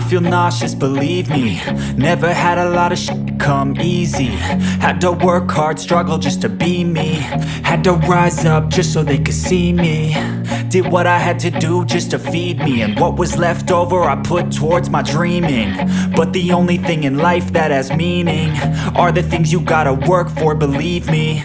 feel nauseous, believe me. Never had a lot of shit come easy. Had to work hard, struggle just to be me. Had to rise up just so they could see me. Did what I had to do just to feed me, and what was left over I put towards my dreaming. But the only thing in life that has meaning are the things you gotta work for, believe me.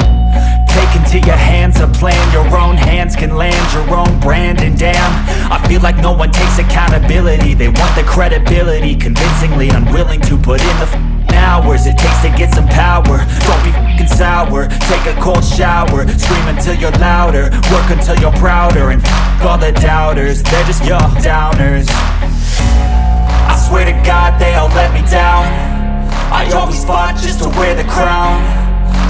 Take into your hands a plan, your own hands can land your own brand. And damn, I feel like no one takes accountability. They want the credibility, convincingly unwilling to put in the hours it takes to get some power. Don't be f***ing sour, take a cold shower. Scream until you're louder, work until you're prouder. And f*** all the doubters, they're just your downers. I swear to God they all let me down. I always fought just to wear the crown.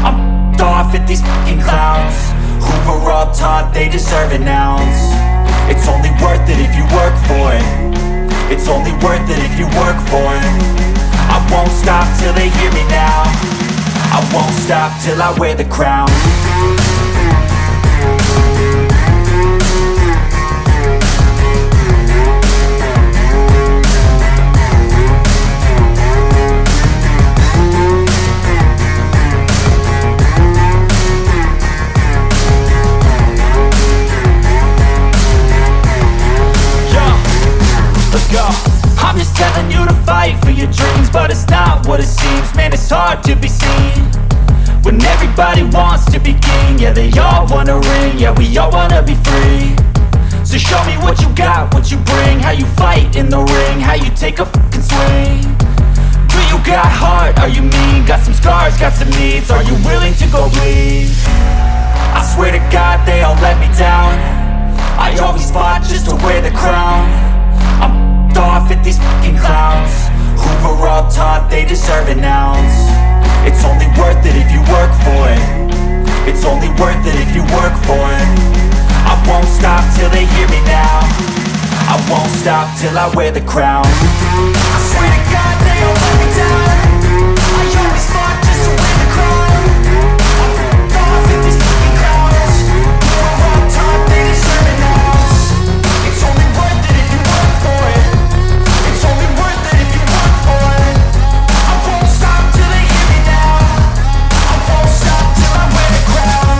I'm off at these fucking clowns who were all taught they deserve an ounce. It's only worth it if you work for it. It's only worth it if you work for it. I won't stop till they hear me now. I won't stop till I wear the crown. I'm just telling you to fight for your dreams, but it's not what it seems. Man, it's hard to be seen when everybody wants to be king. Yeah, they all wanna ring, yeah, we all wanna be free. So show me what you got, what you bring, how you fight in the ring, how you take a fucking swing. Do you got heart, are you mean? Got some scars, got some needs, are you willing to go bleed? I swear to God they all let me down. I always fought just to wear the crown. I'm off at these fucking clowns who were all taught they deserve an ounce. It's only worth it if you work for it. It's only worth it if you work for it. I won't stop till they hear me now. I won't stop till I wear the crown. I swear to God they all let me down. I always fought just to wear the crown. I'm off at these fucking clowns who were all taught they deserve an ounce. It's only worth it if you work for it. It's only worth it if you work for it. I won't stop till they hear me now. I won't stop till I wear the crown.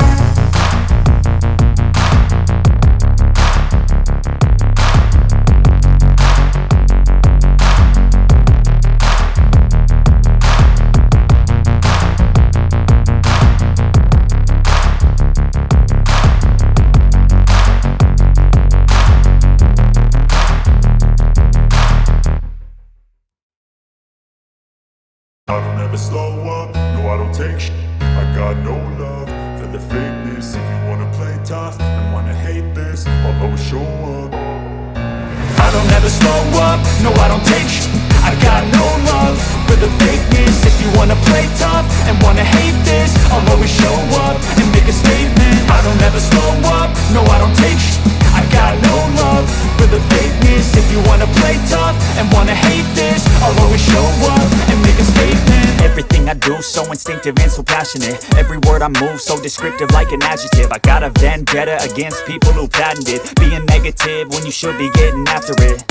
I don't ever slow up, no I don't take shit. I got no love for the fakeness. If you wanna play tough and wanna hate this, I'll always show up. I don't ever slow up, no I don't take shit. I got no love for the fakeness. If you wanna play tough and wanna hate this, I'll always show up and make a statement. I don't ever slow up, no I don't take shit. I got no love for the fakeness. If you wanna play tough and wanna hate this, I'll always show up and make a statement. Everything I do so instinctive and so passionate. Every word I move so descriptive like an adjective. I got a vendetta against people who patented being negative when you should be getting after it.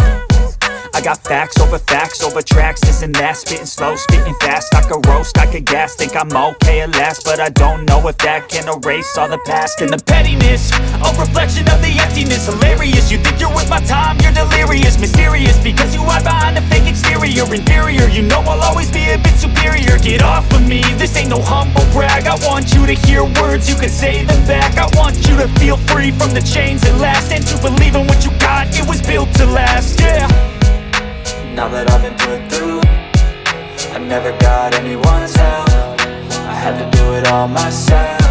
I got facts over tracks, this and that. Spitting slow, spitting fast, I could roast, I could gas. Think I'm okay at last, but I don't know if that can erase all the past. And the pettiness, a reflection of the emptiness. Hilarious, you think you're worth my time, you're delirious. Mysterious, because you hide behind a fake exterior. Inferior, you know I'll always be a bit superior. Get off of me, this ain't no humble brag. I want you to hear words, you can say them back. I want you to feel free from the chains that last, and to believe in what you got, it was built to last, yeah. Now that I've been put through, I never got anyone's help. I had to do it all myself.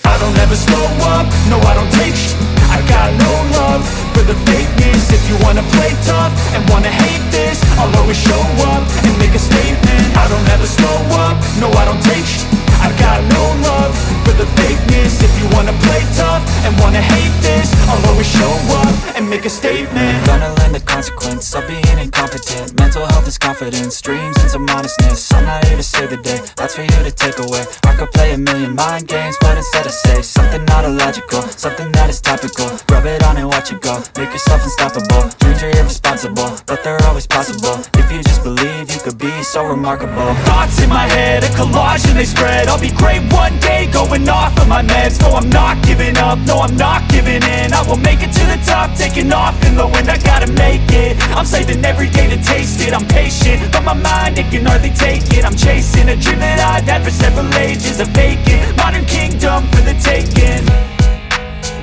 I don't ever slow up, no I don't take shit. I got no love for the fakeness. If you wanna play tough and wanna hate this, I'll always show up and make a statement. I don't ever slow up, no I don't take shit. I got no love for the fakeness. If you wanna play tough and wanna hate this, I'll always show up and make a statement. Gonna learn the consequence of being incompetent. Mental health is confidence, dreams and some honestness. I'm not here to save the day, that's for you to take away. I could play a million mind games, but instead I say something not illogical, something that is topical. Rub it on and watch it go, make yourself unstoppable. Dreams are irresponsible, they're always possible. If you just believe, you could be so remarkable. Thoughts in my head, a collage and they spread. I'll be great one day, going off of my meds. No, I'm not giving up, no, I'm not giving in. I will make it to the top, taking off in the wind. I gotta make it, I'm saving every day to taste it. I'm patient, but my mind, it can hardly take it. I'm chasing a dream that I've had for several ages. A vacant, modern kingdom for the taking.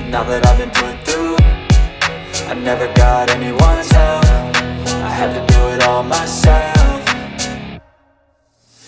Now that I've been put through, I never got anyone's help. I had to do it all myself.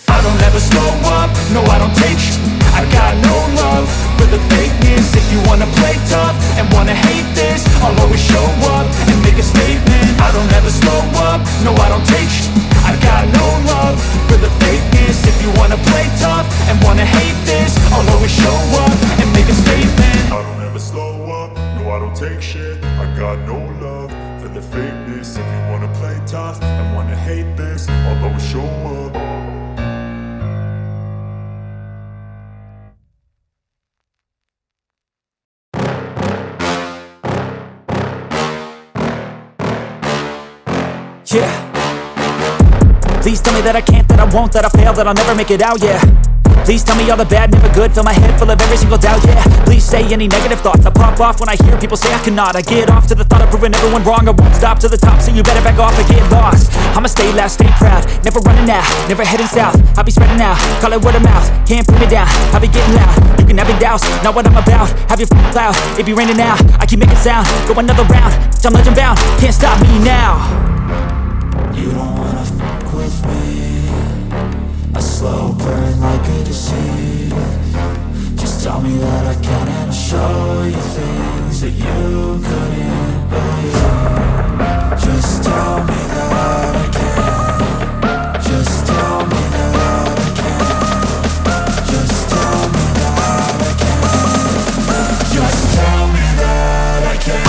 I don't ever slow up, no I don't take sh**. I got no love for the fakeness. If you wanna play tough and wanna hate this, I'll always show up and make a statement. I don't ever slow up, no I don't take sh**. I got no love for the fakeness. If you wanna play tough and wanna hate this, I'll always show up and make a statement. I don't ever slow up, no I don't take shit. I got no love for the fakeness. If you wanna play tough and wanna hate this, I'll always show up. Yeah. Please tell me that I can't, that I won't, that I fail, that I'll never make it out, yeah. Please tell me all the bad, never good, fill my head full of every single doubt, yeah. Please say any negative thoughts, I pop off when I hear people say I cannot. I get off to the thought of proving everyone wrong. I won't stop to the top, so you better back off and get lost. I'ma stay loud, stay proud, never running out, never heading south. I'll be spreading out, call it word of mouth, can't put me down, I'll be getting loud. You can have it douse, not what I'm about, have your cloud, it be raining now. I keep making sound, go another round, I'm legend bound, can't stop me now. You don't wanna fuck with me, a slow burn like a disease. Just tell me that I can and I'll show you things that you couldn't believe. Just tell me that I can. Just tell me that I can. Just tell me that I can. Just tell me that I can.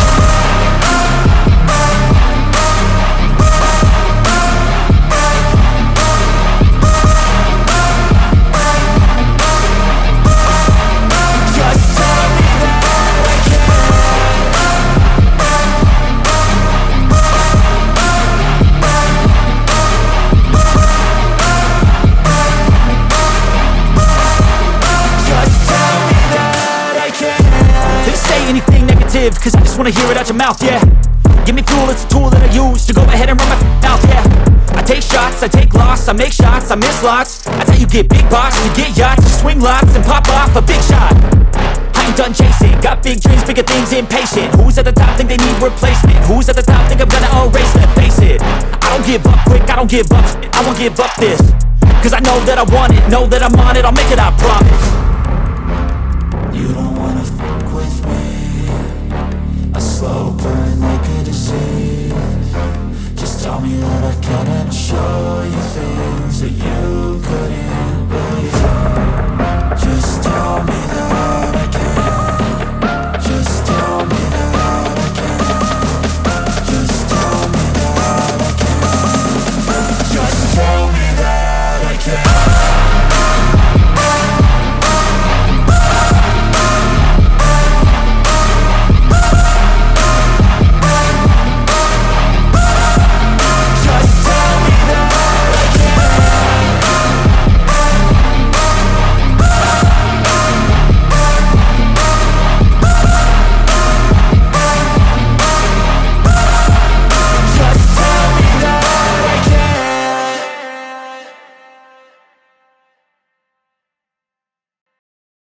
Cause I just wanna hear it out your mouth, yeah. Give me fuel, it's a tool that I use to go ahead and run my mouth, yeah. I take shots, I take loss, I make shots, I miss lots. That's how you get big box, you get yachts, you swing lots and pop off a big shot. I ain't done chasing, got big dreams, bigger things, impatient. Who's at the top think they need replacement? Who's at the top think I'm gonna erase them? Face it, I don't give up quick, I don't give up shit, I won't give up this. Cause I know that I want it, know that I'm on it, I'll make it, I promise. You don't wanna fuck with me, a slow burn like a disease. Just tell me that I can and I'll show you